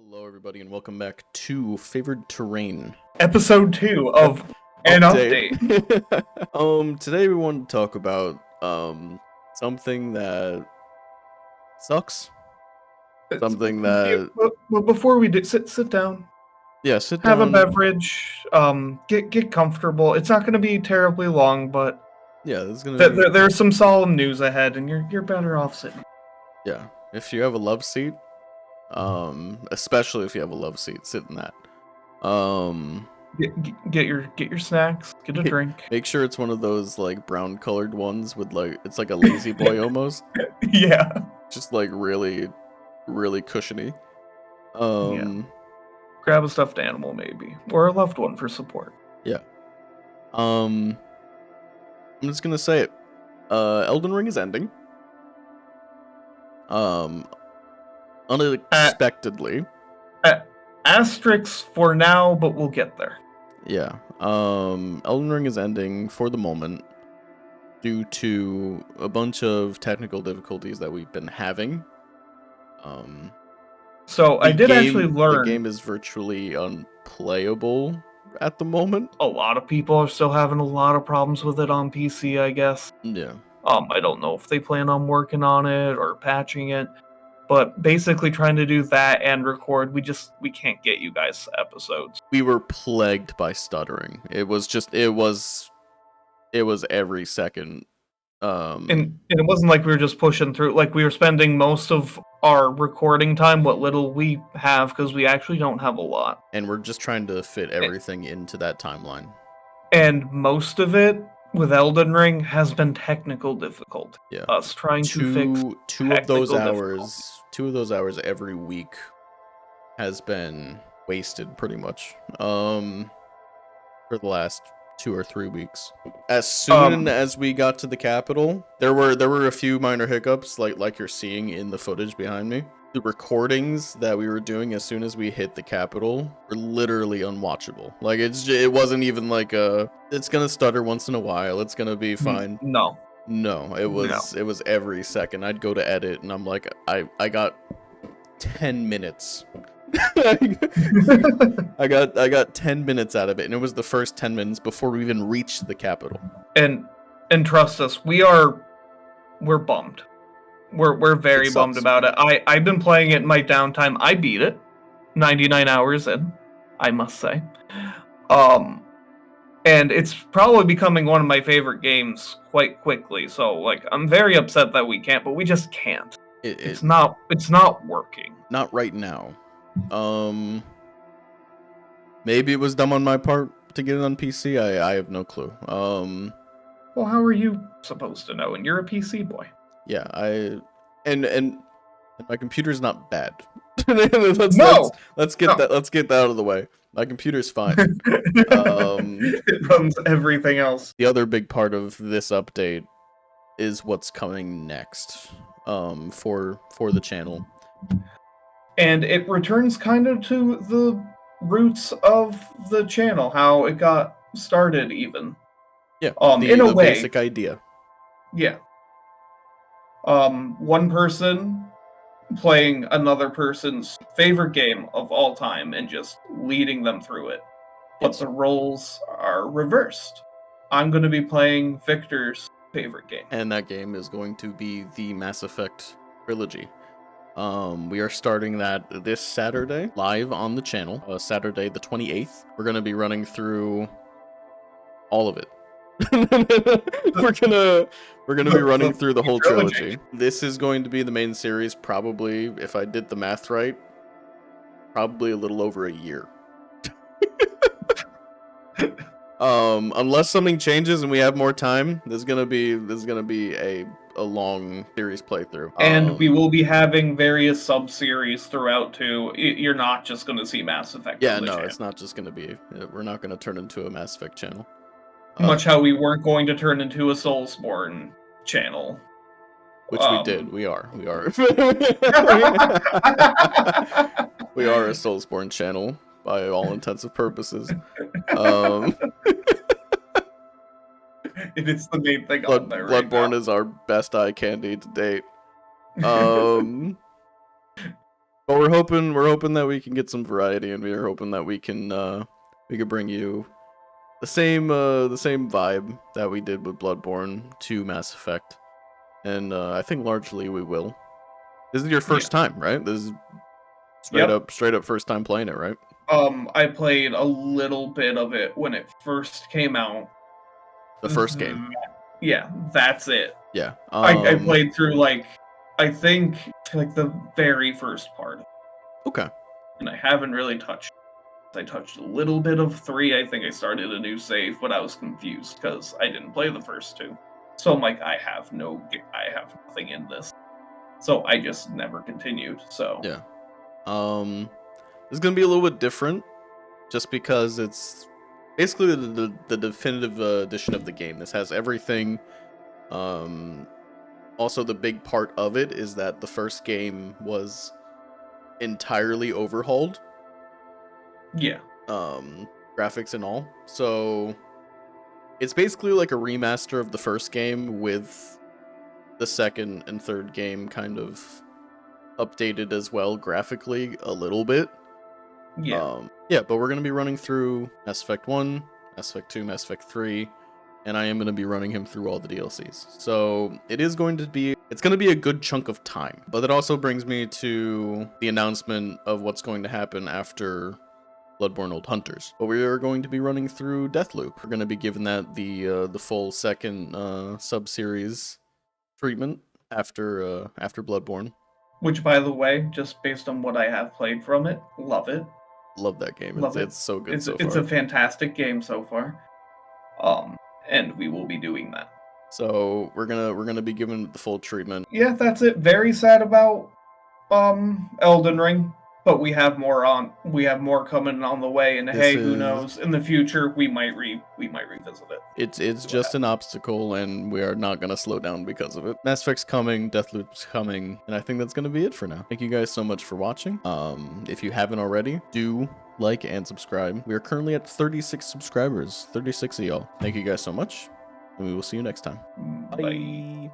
Hello, everybody, and welcome back to Favored Terrain Episode 2 of an update. Today we want to talk about something that sucks. Something that But before we do, sit down. sit Have down. a beverage. Get comfortable. It's not going to be terribly long, but there's gonna be there's some solemn news ahead, and you're better off sitting. Yeah, if you have a love seat, especially if you have a love seat, sit in that. Get your snacks. Get a drink. Make sure it's one of those like brown colored ones with it's like a lazy boy almost. Yeah. Just like really cushiony. Yeah. Grab a stuffed animal maybe, or a loved one for support. Yeah. I'm just gonna say it. Elden Ring is ending. Unexpectedly. Asterisks for now, but we'll get there. Yeah. Elden Ring is ending for the moment due to a bunch of technical difficulties that we've been having. So I did actually learn the game is virtually unplayable at the moment. A lot of people are still having a lot of problems with it on PC, I guess. Yeah. I don't know if they plan on working on it or patching it, but basically trying to do that and record, we can't get you guys episodes. We were plagued by stuttering. It was every second. And it wasn't like we were just pushing through, like we were spending most of our recording time, what little we have, because we actually don't have a lot. And we're just trying to fit everything into that timeline. And most of it with Elden Ring has been technical difficulty. Yeah. Us trying to fix two of those hours every week has been wasted pretty much. For the last 2 or 3 weeks. As soon as we got to the capital, there were a few minor hiccups like you're seeing in the footage behind me. The recordings that we were doing as soon as we hit the capital were literally unwatchable. Like it wasn't even like it's gonna stutter once in a while, it's gonna be fine. No, it was every second. I'd go to edit and I'm like, I got 10 minutes. I got 10 minutes out of it, and it was the first 10 minutes before we even reached the capital. And trust us, we're bummed. We're very bummed about it. I've been playing it in my downtime. I beat it 99 hours in, I must say. And it's probably becoming one of my favorite games quite quickly. So like I'm very upset that we can't, but we just can't. It's not working. Not right now. Maybe it was dumb on my part to get it on PC. I have no clue. Well, how are you supposed to know? And you're a PC boy. Yeah, and my computer's not bad. Let's get that out of the way. My computer's fine. It runs everything else. The other big part of this update is what's coming next for the channel. And it returns kind of to the roots of the channel, how it got started even. Yeah, in a way. Basic idea. Yeah. One person playing another person's favorite game of all time and just leading them through it. But the roles are reversed. I'm going to be playing Victor's favorite game. And that game is going to be the Mass Effect trilogy. We are starting that this Saturday live on the channel, Saturday the 28th. We're going to be running through all of it. we're gonna be running through the whole trilogy. This is going to be the main series, probably, if I did the math right, probably a little over a year. Unless something changes and we have more time, this is gonna be a long series playthrough. And we will be having various sub-series throughout too. You're not just gonna see Mass Effect. Yeah, no, it's not just gonna be. We're not gonna turn into a Mass Effect channel. Much how we weren't going to turn into a Soulsborne channel. Which we did. We are. We are a Soulsborne channel by all intents and purposes. It is the main thing on there. Bloodborne is our best eye candy to date. But we're hoping that we can get some variety, and we're hoping that we can bring you the same vibe that we did with Bloodborne to Mass Effect, and I think largely we will. This is your first time, right? This is straight up first time playing it, right? I played a little bit of it when it first came out. The first game. Yeah, that's it. Yeah. I played through I think the very first part. Okay. And I haven't really touched. I touched a little bit of 3. I think I started a new save, but I was confused because I didn't play the first 2. So I'm like, I have nothing in this. So I just never continued. So yeah. It's gonna be a little bit different, just because it's basically the definitive edition of the game. This has everything. Also, the big part of it is that the first game was entirely overhauled. Yeah. Graphics and all. So it's basically like a remaster of the first game with the second and third game kind of updated as well graphically a little bit. Yeah. But we're going to be running through Mass Effect 1, Mass Effect 2, Mass Effect 3, and I am going to be running him through all the DLCs. So it's going to be a good chunk of time. But that also brings me to the announcement of what's going to happen after Bloodborne Old Hunters. But we are going to be running through Deathloop. We're going to be giving that the full second sub-series treatment after Bloodborne. Which, by the way, just based on what I have played from it, love it. Love that game. It's so good so far. It's a fantastic game so far. And we will be doing that. So we're gonna be giving the full treatment. Yeah, that's it. Very sad about Elden Ring, but we have more coming on the way, and who knows? In the future, we might revisit it. It's just an obstacle, and we are not gonna slow down because of it. Mass Effect's coming, Deathloop's coming, and I think that's gonna be it for now. Thank you guys so much for watching. If you haven't already, do like and subscribe. We are currently at 36 subscribers, 36 of y'all. Thank you guys so much, and we will see you next time. Bye.